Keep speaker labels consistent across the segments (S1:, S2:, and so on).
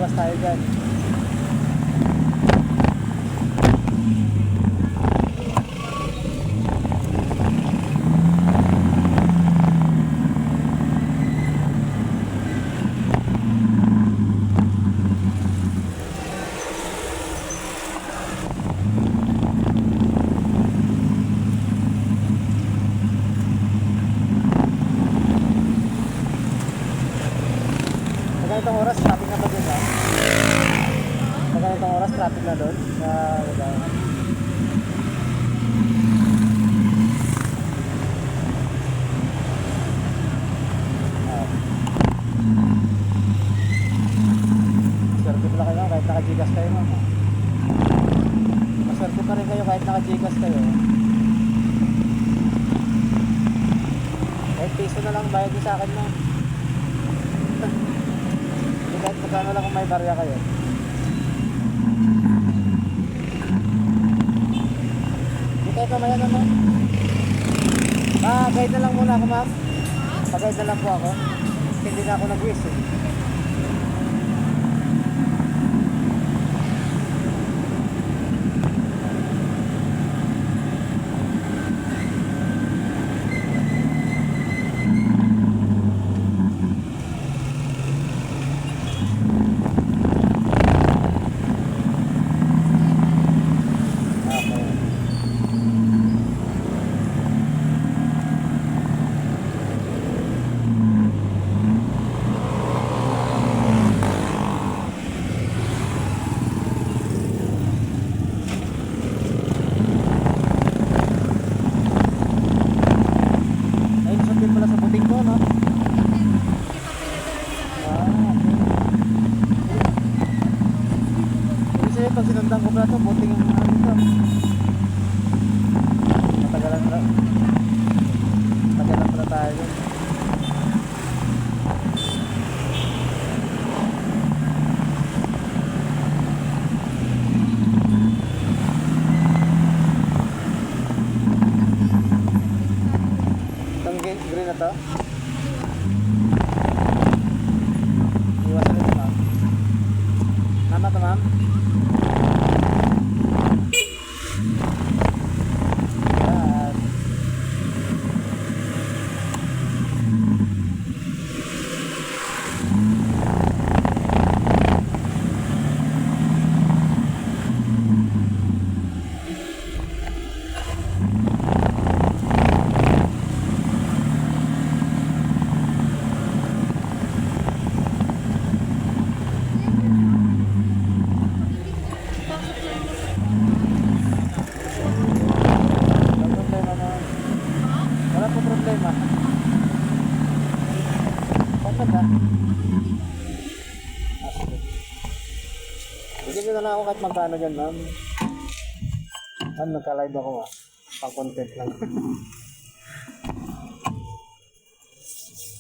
S1: oras tayo dyan. Magkano oras, traffic na ba dun ha? Magkano oras, traffic na dun? Sa lugar. Maswerte pala kayo kahit naka-Gcash kayo ma'am. Maswerte pa rin kayo kahit naka-Gcash kayo. Kahit piso na lang bayad niyo sa akin ma'am. Kahit magkano lang kung may barya kayo. Hindi kayo kamaya naman. Guide na lang muna ako ma'am. Pag-guide na lang po ako. Hindi na ako nag-wish eh. Pag sinundan ko pala ito, buting yung ano ito. Matagalan pala tayo dun. Itong green na to? Iwasan ito ma'am. Tama to ma'am? Wala po problema. Bakit ha? Bigyan nyo na lang ako kahit magkano dyan ma'am. Ma'am, nagka-live ako ha. Pang content lang.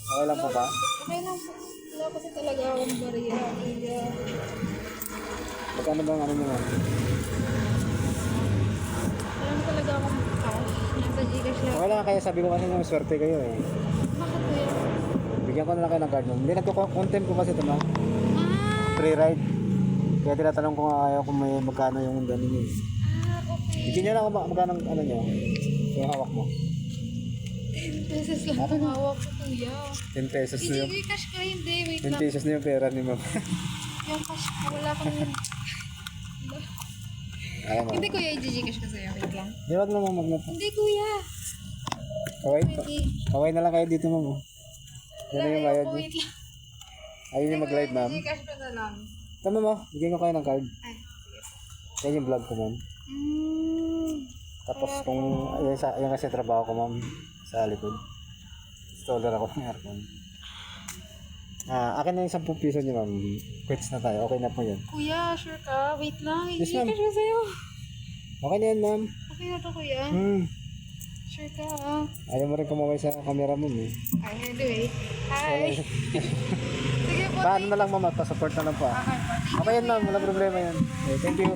S1: Okay lang po ba?
S2: Okay lang po. Wala kasi talaga akong bariya. Kaya
S1: Magkano ba ang ano nyo ma'am?
S2: wala talaga akong cash. Nasa Gcash lang.
S1: Okay lang kaya sabi ko kasi may swerte kayo eh.
S2: Bakit po yun?
S1: Bigyan ko na lang kayo ng card ma'am. Hindi nagko-content ko kasi ito ma'am.
S2: Ah,
S1: Free ride. Kaya tinatanong ko nga kayo kung may magkano yung gano'n nyo.
S2: okay.
S1: Bigyan nyo lang ako magkano ano nyo. Yung hawak mo.
S2: 10 pesos lang ang hawak ko, kuya.
S1: 10 pesos na yung...
S2: Hindi, cash ka hindi. Wait
S1: 10
S2: lang.
S1: pesos na yung pera ni ma'am.
S2: Yung cash ko, wala kang...
S1: Alam mo.
S2: Hindi, kuya, i-Gcash ka sa'yo. Wait lang.
S1: Di wag na ma'am, wag na po.
S2: Hindi, kuya.
S1: Kaway,
S2: Pwede.
S1: kaway na lang kayo dito ma'am. Yan na yung bayad
S2: Ayoko,
S1: niyo.
S2: wait lang.
S1: Ayun yung mag-live ma'am.
S2: I-Gcash ko na lang.
S1: Tama mo, bigyan ko kayo ng card.
S2: Ay, sige.
S1: Yan yung vlog ko ma'am. Tapos kung yan kasi trabaho ko ma'am sa likod. Installer ako ng aircon. Akin na yung 10 piso niyo ma'am. Quits na tayo. Okay na po yan.
S2: Kuya, sure ka? Wait lang.
S1: Yes, ma'am.
S2: I-Gcash ko sa'yo.
S1: Okay na yan ma'am.
S2: Okay na to, kuya. Sure ka,
S1: Ayaw mo rin kumaway sa camera mo eh.
S2: Ay, anyway. Hi. Sige po.
S1: Paano na lang ma'am, pa-support na lang po.
S2: Okay po.
S1: Okay yan ma'am, wala problema yan. Okay, thank you.